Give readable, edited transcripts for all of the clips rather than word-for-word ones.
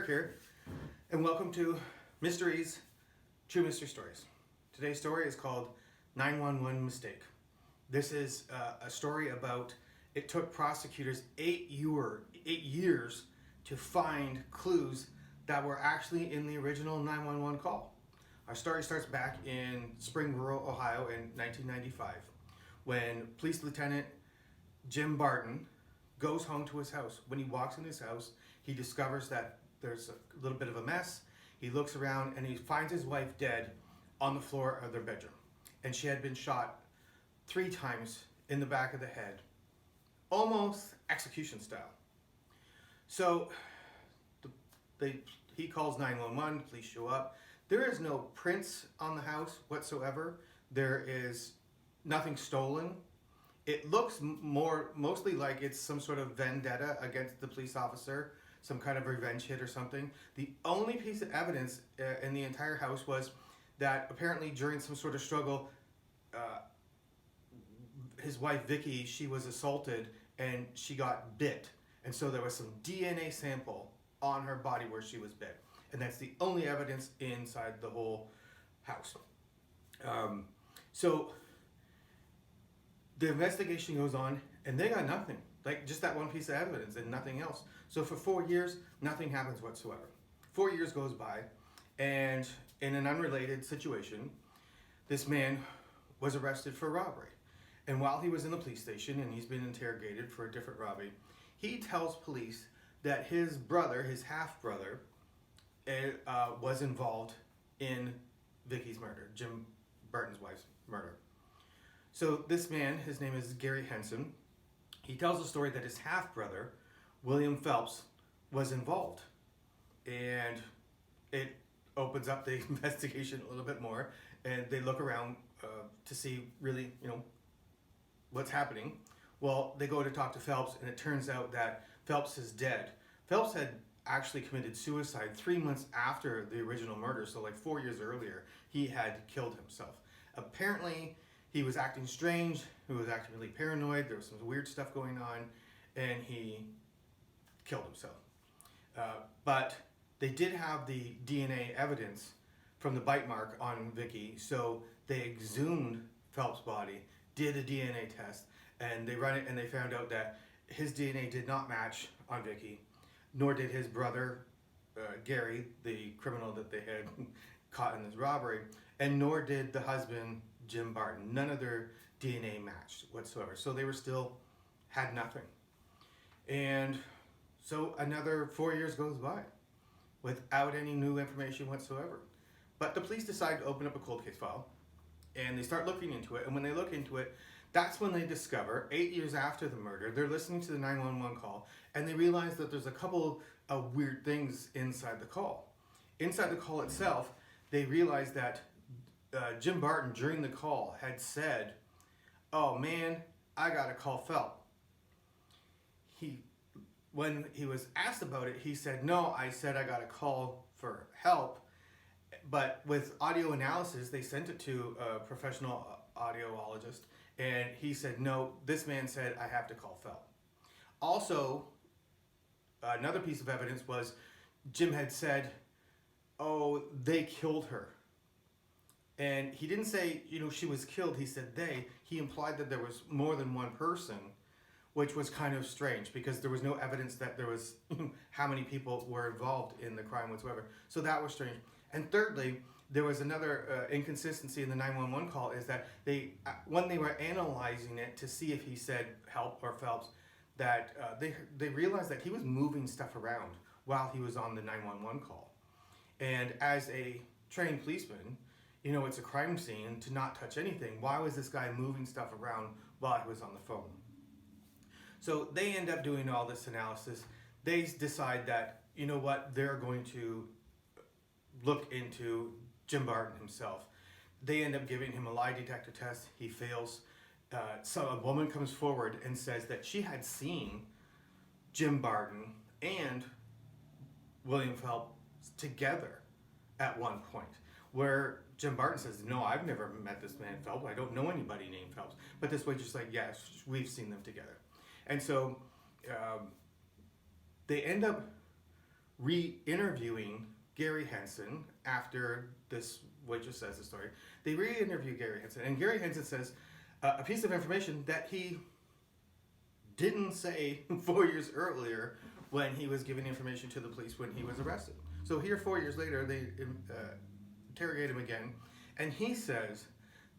here, and welcome to Mysteries, True Mystery Stories. Today's story is called 911 Mistake. This is a story about it took prosecutors 8 years to find clues that were actually in the original 911 call. Our story starts back in Spring, rural Ohio in 1995 when Police Lieutenant Jim Barton goes home to his house. When he walks in his house, he discovers that there's a little bit of a mess. He looks around and he finds his wife dead on the floor of their bedroom. And she had been shot 3 times in the back of the head, almost execution style. So he calls 911, police show up. There is no prints on the house whatsoever. There is nothing stolen. It looks mostly like it's some sort of vendetta against the police officer, some kind of revenge hit or something. The only piece of evidence in the entire house was that apparently during some sort of struggle, his wife Vicky, she was assaulted and she got bit. And so there was some DNA sample on her body where she was bit. And that's the only evidence inside the whole house. So the investigation goes on and they got nothing. Like just that one piece of evidence and nothing else. So for 4 years, nothing happens whatsoever. 4 years goes by, and in an unrelated situation, this man was arrested for robbery. And while he was in the police station and he's been interrogated for a different robbery, he tells police that his brother, his half-brother, was involved in Vicky's murder, Jim Barton's wife's murder. So this man, his name is Gary Henson, he tells the story that his half-brother, William Phelps, was involved. And it opens up the investigation a little bit more, and they look around to see really, what's happening. Well, they go to talk to Phelps, and it turns out that Phelps is dead. Phelps had actually committed suicide 3 months after the original murder, so like 4 years earlier, he had killed himself. Apparently, he was acting strange, he was acting really paranoid, there was some weird stuff going on, and he killed himself. But they did have the DNA evidence from the bite mark on Vicky, so they exhumed Phelps' body, did a DNA test, and they run it, and they found out that his DNA did not match on Vicky, nor did his brother, Gary, the criminal that they had caught in this robbery, and nor did the husband, Jim Barton. None of their DNA matched whatsoever. So they were still, had nothing. And so another 4 years goes by without any new information whatsoever. But the police decide to open up a cold case file and they start looking into it. And when they look into it, that's when they discover, 8 years after the murder, they're listening to the 911 call and they realize that there's a couple of weird things inside the call. Inside the call itself, they realize that Jim Barton during the call had said, "Oh man, I gotta call Phelps." When he was asked about it, he said, "No, I said I gotta call for help." But with audio analysis, they sent it to a professional audiologist, and he said, "No, this man said I have to call Phelps." Also, another piece of evidence was Jim had said, "Oh, they killed her." And he didn't say, she was killed. He said they. He implied that there was more than one person, which was kind of strange because there was no evidence that there was how many people were involved in the crime whatsoever. So that was strange. And thirdly, there was another inconsistency in the 911 call is that when they were analyzing it to see if he said help or Phelps, that they realized that he was moving stuff around while he was on the 911 call. And as a trained policeman, it's a crime scene to not touch anything. Why was this guy moving stuff around while he was on the phone? So they end up doing all this analysis. They decide that, they're going to look into Jim Barton himself. They end up giving him a lie detector test. He fails. So a woman comes forward and says that she had seen Jim Barton and William Phelps together at one point, where Jim Barton says, "No, I've never met this man Phelps. I don't know anybody named Phelps." But this waitress is like, "Yes, we've seen them together." And so they end up re-interviewing Gary Henson after this waitress says the story. They re-interview Gary Henson, and Gary Henson says a piece of information that he didn't say 4 years earlier when he was giving information to the police when he was arrested. So here, 4 years later, they interrogate him again, and he says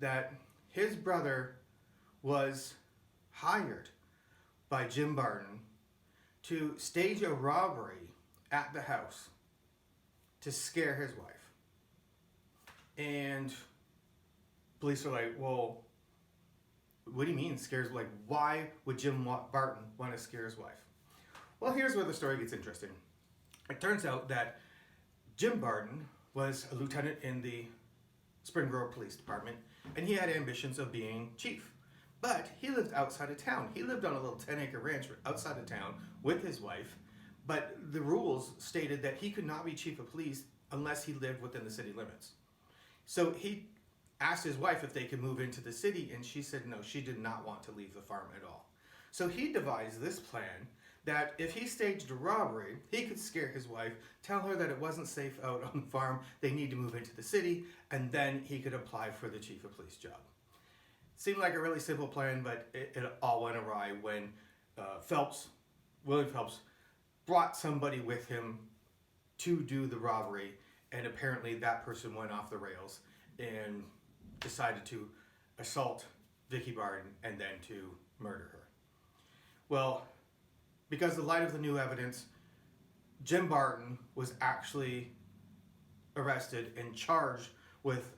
that his brother was hired by Jim Barton to stage a robbery at the house to scare his wife. And police are like, well, what do you mean scares? Like, why would Jim Barton want to scare his wife? Well, here's where the story gets interesting. It turns out that Jim Barton was a lieutenant in the Spring Grove Police Department, and he had ambitions of being chief. But he lived outside of town. He lived on a little 10-acre ranch outside of town with his wife, but the rules stated that he could not be chief of police unless he lived within the city limits. So he asked his wife if they could move into the city, and she said no, she did not want to leave the farm at all. So he devised this plan that if he staged a robbery, he could scare his wife, tell her that it wasn't safe out on the farm, they need to move into the city, and then he could apply for the chief of police job. Seemed like a really simple plan, but it all went awry when William Phelps, brought somebody with him to do the robbery, and apparently that person went off the rails and decided to assault Vicki Barton and then to murder her. Well, because of the light of the new evidence, Jim Barton was actually arrested and charged with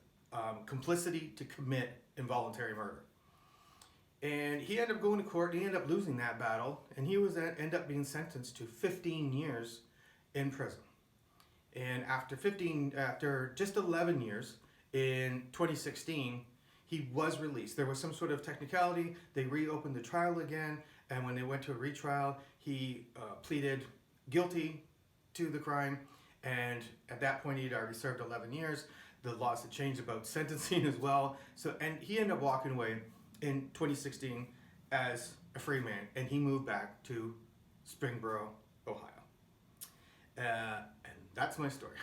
complicity to commit involuntary murder. And he ended up going to court, and he ended up losing that battle, and he was ended up being sentenced to 15 years in prison. And after just 11 years, in 2016, he was released. There was some sort of technicality. They reopened the trial again, and when they went to a retrial, he pleaded guilty to the crime, and at that point, he'd already served 11 years. The laws had changed about sentencing as well. And he ended up walking away in 2016 as a free man, and he moved back to Springboro, Ohio. And that's my story.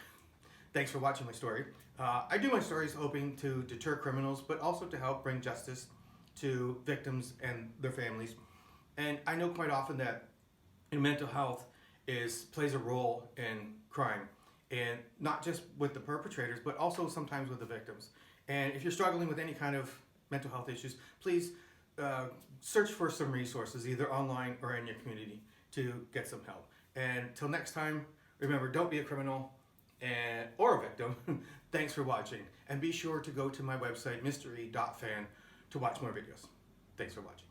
Thanks for watching my story. I do my stories hoping to deter criminals, but also to help bring justice to victims and their families. And I know quite often that mental health plays a role in crime, and not just with the perpetrators, but also sometimes with the victims. And if you're struggling with any kind of mental health issues, please search for some resources, either online or in your community, to get some help. And till next time, remember, don't be a criminal or a victim. Thanks for watching. And be sure to go to my website, MrE.Fan, to watch more videos. Thanks for watching.